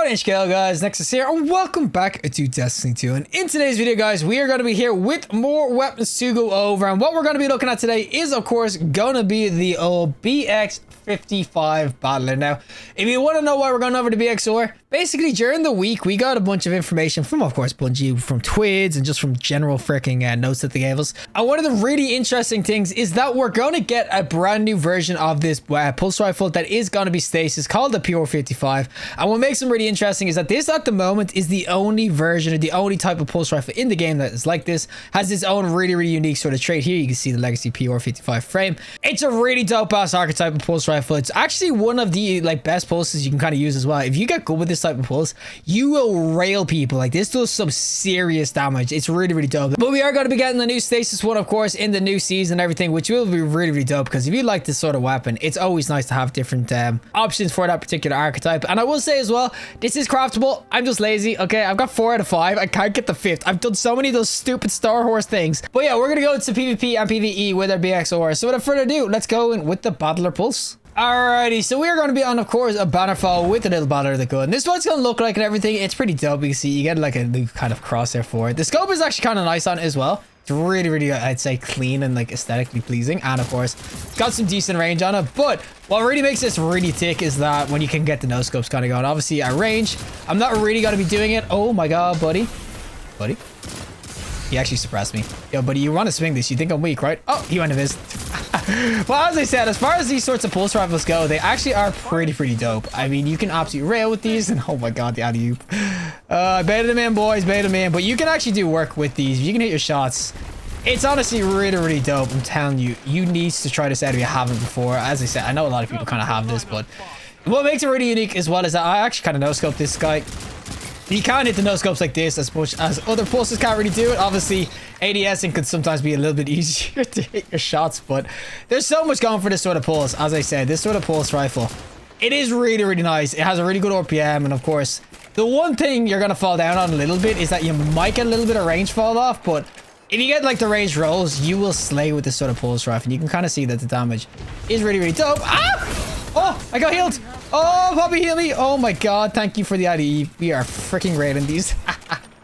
What is going on, guys? Nexas here, and welcome back to Destiny 2. And in today's video, guys, we are going to be here with more weapons to go over. And what we're going to be looking at today is, of course, going to be the old BX55 battler. Now, if you want to know why we're going over the BXR, basically during the week, we got a bunch of information from, of course, Bungie, from Twids, and just from general freaking notes that they gave us. And one of the really interesting things is that we're going to get a brand new version of this pulse rifle that is going to be stasis, called the PR55. And what makes them really interesting is that this at the moment is the only version, or the only type of pulse rifle in the game that is like this, has its own really unique sort of trait. Here you can see the legacy PR55 frame. It's a really dope ass archetype of pulse rifle. It's actually one of the best pulses you can kind of use as well. If you get good with this type of pulse, you will rail people. Like, this does some serious damage. It's really dope. But we are going to be getting the new stasis one, of course, in the new season and everything, which will be really dope, because if you like this sort of weapon, it's always nice to have different options for that particular archetype. And I will say as well, this is craftable. I'm just lazy. Okay, I've got 4 out of 5. I can't get the 5th. I've done so many of those stupid Star Horse things. But yeah, we're gonna go to PvP and PvE with our BXR. So without further ado, let's go in with the battler pulse. Alrighty, so we are going to be on, of course, a banner fall with a little battler of the gun. This is what it's going to look like and everything. It's pretty dope. You can see you get like a new kind of crosshair for it. The scope is actually kind of nice on it as well. It's really, I'd say, clean and like aesthetically pleasing. And of course, it's got some decent range on it. But what really makes this really thick is that when you can get the no scopes kind of going. Obviously, at range, I'm not really going to be doing it. Oh my god, buddy. He actually suppressed me. Yo, buddy, you want to swing this. You think I'm weak, right? Oh, he went to miss. Well, as I said, as far as these sorts of pulse rifles go, they actually are pretty dope. I mean, you can absolutely rail with these, and oh my god, the alley-oop. Baited them in, boys, baited them in. But you can actually do work with these. You can hit your shots. It's honestly really dope. I'm telling you, you need to try this out if you haven't before. As I said, I know a lot of people kind of have this, but what makes it really unique as well is that I actually kind of no-scope this guy. You can't hit the no-scopes like this as much as other pulses can't really do it. Obviously, ADSing could sometimes be a little bit easier to hit your shots, but there's so much going for this sort of pulse. As I said, this sort of pulse rifle, it is really nice. It has a really good RPM, and of course, the one thing you're going to fall down on a little bit is that you might get a little bit of range fall off, but if you get like the range rolls, you will slay with this sort of pulse rifle, and you can kind of see that the damage is really dope. Ah! Oh, I got healed. Oh, Poppy, heal me. Oh my god, thank you for the IDE. We are freaking raiding these.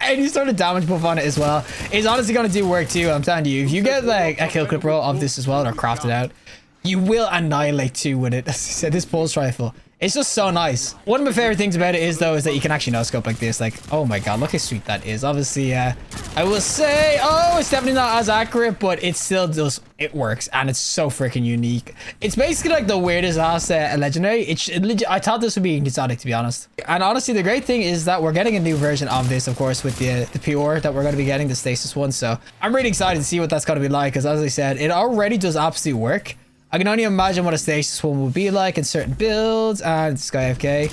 Any sort of damage buff on it as well is honestly going to do work too. I'm telling you, if you get like a kill clip roll of this as well, or crafted out, you will annihilate 2 with it. As I said, this pulse rifle, it's just so nice. One of my favorite things about it is though, is that you can actually no-scope like this. Like, oh my god, look how sweet that is. Obviously, I will say, oh, it's definitely not as accurate, but it still does, it works, and it's so freaking unique. It's basically like the weirdest ass legendary. I thought this would be exotic, to be honest. And honestly, the great thing is that we're getting a new version of this, of course, with the PR that we're going to be getting, the stasis one. So I'm really excited to see what that's going to be like, because as I said, it already does absolute work. I can only imagine what a stasis one would be like in certain builds. And Sky AFK.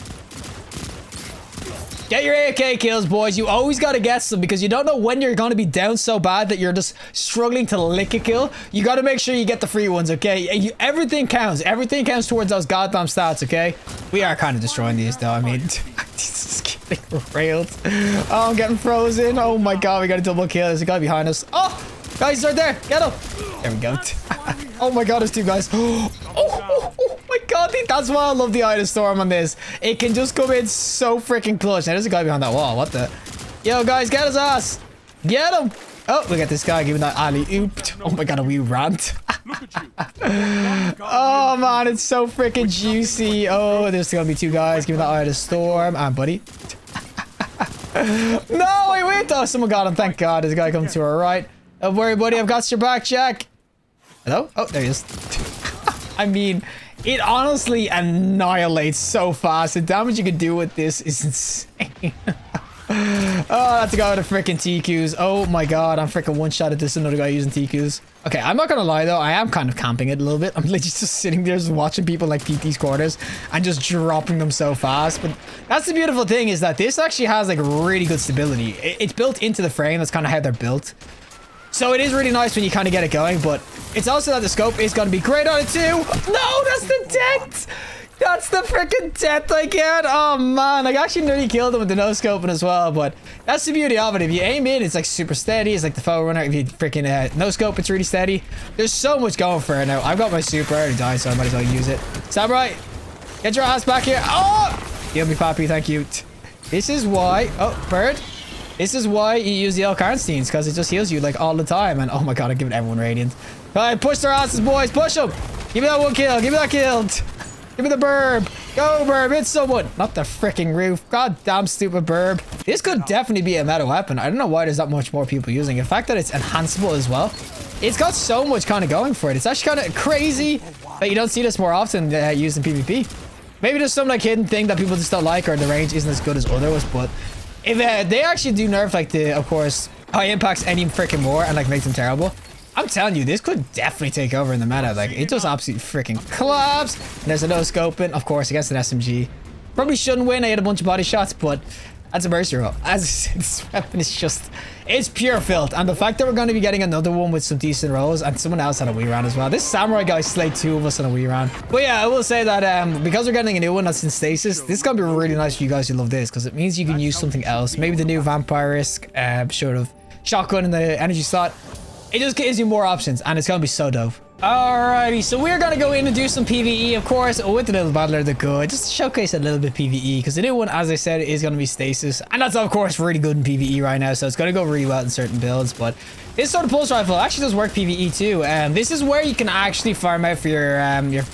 Get your AFK kills, boys. You always got to get some, because you don't know when you're going to be down so bad that you're just struggling to lick a kill. You got to make sure you get the free ones, okay? Everything counts. Everything counts towards those goddamn stats, okay? We are kind of destroying these, though. I mean, just getting railed. Oh, I'm getting frozen. Oh my god, we got a double kill. There's a guy behind us. Oh, guys, he's right there. Get him. There we go. Oh my god, there's 2 guys. Oh my god, that's why I love the Eye of the Storm on this. It can just come in so freaking clutch. Now, there's a guy behind that wall. What the? Yo, guys, get his ass. Get him. Oh, look at this guy giving that alley-oop. Oh my god, a wee rant. Oh man, it's so freaking juicy. Oh, there's gonna be 2 guys giving that Eye of the Storm. And buddy. No, wait. Oh, someone got him. Thank god. There's a guy coming to our right. Don't worry, buddy. I've got your back, Jack. Hello? Oh, there he is. I mean, it honestly annihilates so fast. The damage you can do with this is insane. Oh, that's a guy with a freaking TQs. Oh my god, I'm freaking one-shot at this. Another guy using TQs. Okay, I'm not gonna lie though, I am kind of camping it a little bit. I'm literally just sitting there just watching people like peek these corners and just dropping them so fast. But that's the beautiful thing, is that this actually has like really good stability. It's built into the frame. That's kind of how they're built. So it is really nice when you kind of get it going, but it's also that the scope is going to be great on it too. No, that's the death. That's the freaking death I get. Oh man, I actually nearly killed him with the no scoping as well, but that's the beauty of it. If you aim in, it's like super steady. It's like the foe runner. If you freaking no scope, it's really steady. There's so much going for it now. I've got my super. I already died, so I might as well use it. Samurai, get your ass back here. Oh, heal me, Pappy. Thank you. This is why... Oh, bird. This is why you use the L-Karnsteins, because it just heals you like all the time. And oh my god, I'm giving everyone radiant. All right, push their asses, boys. Push them. Give me that one kill. Give me that kill. Give me the burb. Go, burb. Hit someone. Not the freaking roof. God damn stupid burb. This could definitely be a meta weapon. I don't know why there's not much more people using it. The fact that it's enhanceable as well. It's got so much kind of going for it. It's actually kind of crazy that you don't see this more often used in PvP. Maybe there's some like hidden thing that people just don't like, or the range isn't as good as others, but if they actually do nerf like the, of course, high impacts any freaking more and like make them terrible, I'm telling you, this could definitely take over in the meta. Like, it just absolutely freaking collapse. And there's a no scoping, of course, against an SMG. Probably shouldn't win. I had a bunch of body shots, but that's a mercy roll. As I said, this weapon is just, it's pure filth. And the fact that we're going to be getting another one with some decent rolls, and someone else had a wee round as well. This samurai guy slayed 2 of us on a wee round. But yeah, I will say that because we're getting a new one that's in stasis, this is going to be really nice for you guys who love this, because it means you can use something else. Maybe the new vampire risk, sort of shotgun in the energy slot. It just gives you more options, and it's going to be so dope. Alrighty, so we're going to go in and do some PvE, of course, with the little battler, the good, just to showcase a little bit PvE, because the new one, as I said, is going to be stasis, and that's, of course, really good in PvE right now, so it's going to go really well in certain builds, but this sort of pulse rifle actually does work PvE too, and this is where you can actually farm out for your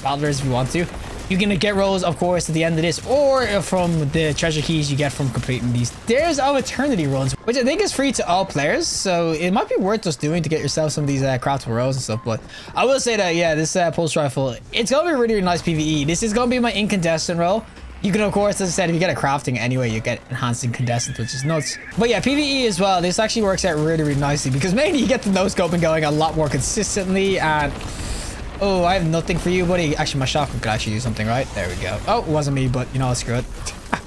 battlers if you want to. You can get rolls, of course, at the end of this, or from the treasure keys you get from completing these Dares of Eternity runs, which I think is free to all players, so it might be worth just doing to get yourself some of these craftable rolls and stuff. But I will say that, yeah, this pulse rifle, it's going to be really, really nice PvE. This is going to be my incandescent roll. You can, of course, as I said, if you get a crafting anyway, you get enhanced incandescent, which is nuts. But yeah, PvE as well, this actually works out really, really nicely, because mainly you get the no-scoping going a lot more consistently, and... Oh, I have nothing for you, buddy. Actually, my shotgun could actually do something, right? There we go. Oh, it wasn't me, but you know, screw it.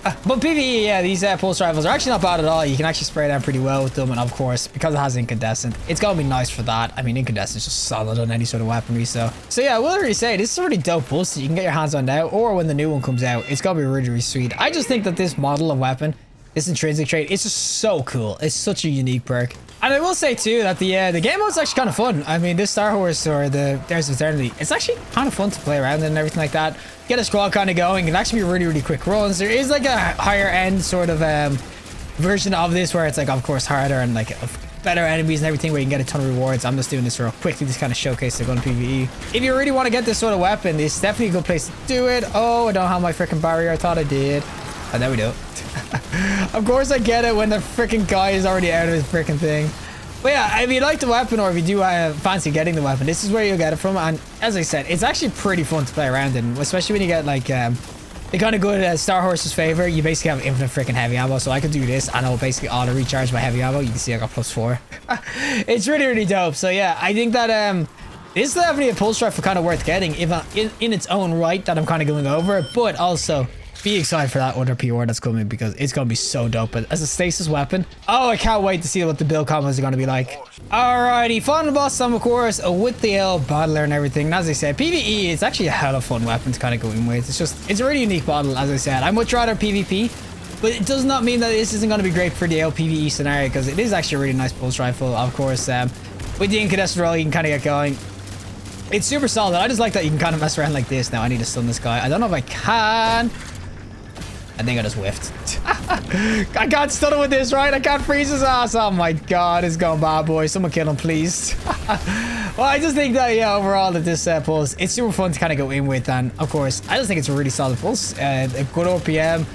But PvE, yeah, these pulse rifles are actually not bad at all. You can actually spray down pretty well with them, and of course, because it has incandescent, it's gonna be nice for that. I mean, incandescent is just solid on any sort of weaponry, so yeah, I will already say this is a really dope pulse that you can get your hands on now, or when the new one comes out, it's gonna be really, really sweet. I just think that this model of weapon, this intrinsic trait, it's just so cool. It's such a unique perk. And I will say too that the game mode's actually kind of fun. I mean, this Star Horse or the Dares of Eternity, it's actually kind of fun to play around and everything like that. Get a squad kind of going. It can actually be really, really quick runs. There is like a higher end sort of version of this where it's like, of course, harder and like better enemies and everything where you can get a ton of rewards. I'm just doing this real quickly, just kind of showcase the gun PvE. If you really want to get this sort of weapon, it's definitely a good place to do it. Oh, I don't have my freaking barrier. I thought I did. Oh, there we go. Of course I get it when the freaking guy is already out of his freaking thing. But yeah, if you like the weapon, or if you do fancy getting the weapon, this is where you'll get it from. And as I said, it's actually pretty fun to play around in, especially when you get like the kind of good Star Horse's favor. You basically have infinite freaking heavy ammo, so I could do this and I'll basically auto recharge my heavy ammo. You can see I got +4. It's really, really dope. So yeah, I think that this is definitely a pulse rifle kind of worth getting if in its own right, that I'm kind of going over, but also be excited for that other PR that's coming, because it's going to be so dope. But as a stasis weapon, oh, I can't wait to see what the build combos are going to be like. Alrighty, final boss time, of course, with the battler and everything. And as I said, PvE, it's actually a hell of a fun weapon to kind of go in with. It's a really unique model, as I said. I'd much rather PvP, but it does not mean that this isn't going to be great for the PvE scenario, because it is actually a really nice pulse rifle. Of course, with the incandescent roll, you can kind of get going. It's super solid. I just like that you can kind of mess around like this. Now I need to stun this guy. I don't know if I can. I think I just whiffed. I can't stun him with this, right? I can't freeze his ass. Oh my god, it's going bad, boys. Someone kill him, please. Well, I just think that, yeah, overall, that this pulse, it's super fun to kind of go in with. And of course, I just think it's a really solid pulse. A good RPM.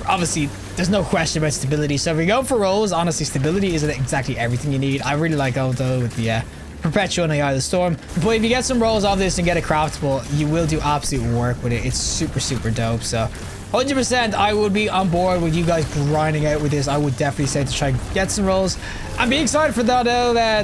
Obviously, there's no question about stability. So if we go for rolls, honestly, stability isn't exactly everything you need. I really like going though with the Perpetual and the Eye of the Storm. But if you get some rolls off this and get it craftable, you will do absolute work with it. It's super, super dope. So 100% I would be on board with you guys grinding out with this. I would definitely say to try and get some rolls. I'm being excited for that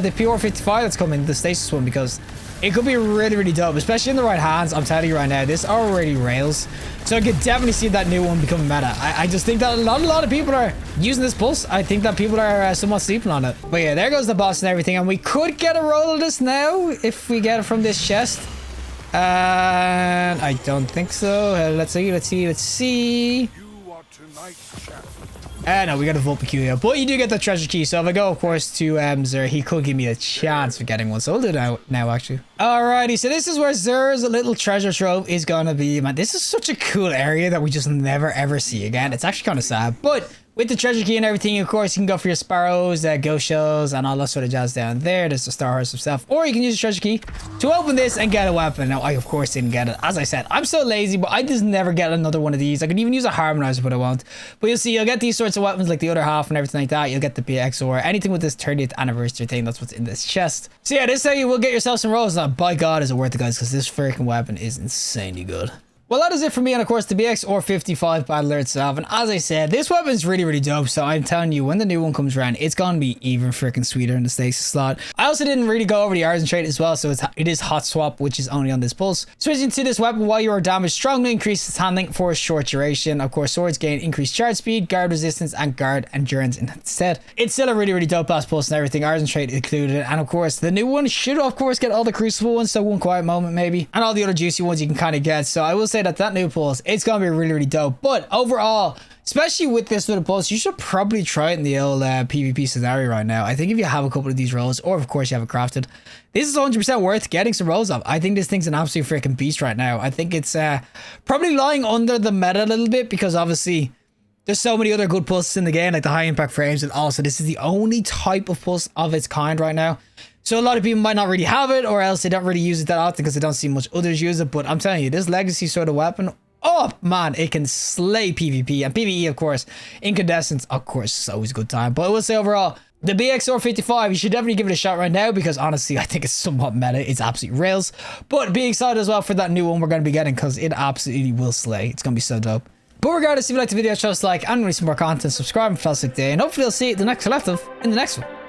the PR55 that's coming, the stasis one, because it could be really, really dope, especially in the right hands. I'm telling you right now, this already rails. So I could definitely see that new one become meta. I just think that a lot of people are using this pulse. I think that people are somewhat sleeping on it. But yeah, there goes the boss and everything. And we could get a roll of this now if we get it from this chest. And I don't think so. Let's see. No, we got a Volt Peculiar, but you do get the treasure key. So if I go, of course, to Zer, he could give me a chance for getting one. So we'll do that now, actually. Alrighty, so this is where Zer's little treasure trove is gonna be, man. This is such a cool area that we just never ever see again. It's actually kind of sad, but With the treasure key and everything, of course, you can go for your sparrows, ghost shells, and all that sort of jazz down there. There's the star horse himself. Or you can use the treasure key to open this and get a weapon. Now, I, of course, didn't get it. As I said, I'm so lazy, but I just never get another one of these. I can even use a harmonizer, but I won't. But you'll see, you'll get these sorts of weapons like the other half and everything like that. You'll get the BX or anything with this 30th anniversary thing. That's what's in this chest. So yeah, this is how you will get yourself some rolls. Now, by God, is it worth it, guys, because this freaking weapon is insanely good. Well, that is it for me, and of course the BX or 55 battler itself. And as I said, this weapon is really, really dope. So I'm telling you, when the new one comes around, it's gonna be even freaking sweeter in the stasis slot. I also didn't really go over the artisan trait as well, so it is hot swap, which is only on this pulse. Switching to this weapon while you are damaged strongly increases handling for a short duration. Of course, swords gain increased charge speed, guard resistance, and guard endurance instead. It's still a really, really dope ass pulse and everything. Artisan trait included, and of course the new one should of course get all the crucible ones, so one quiet moment maybe, and all the other juicy ones you can kind of get. So I will say that new pulse, it's gonna be really, really dope. But overall, especially with this little pulse, you should probably try it in the old PvP scenario right now. I think if you have a couple of these rolls, or of course you have it crafted, this is 100% worth getting some rolls of. I think this thing's an absolute freaking beast right now. I think it's probably lying under the meta a little bit because obviously there's so many other good pulses in the game, like the high impact frames, and also this is the only type of pulse of its kind right now. So a lot of people might not really have it, or else they don't really use it that often because they don't see much others use it. But I'm telling you, this legacy sort of weapon, oh man, it can slay PvP and PvE, of course. Incandescence, of course, is always a good time. But I will say overall, the BXR 55, you should definitely give it a shot right now because honestly, I think it's somewhat meta. It's absolute rails. But be excited as well for that new one we're going to be getting because it absolutely will slay. It's going to be so dope. But regardless, if you like the video, show us a like and release some more content, subscribe and fantastic day. And hopefully I'll see you at the next collective in the next one.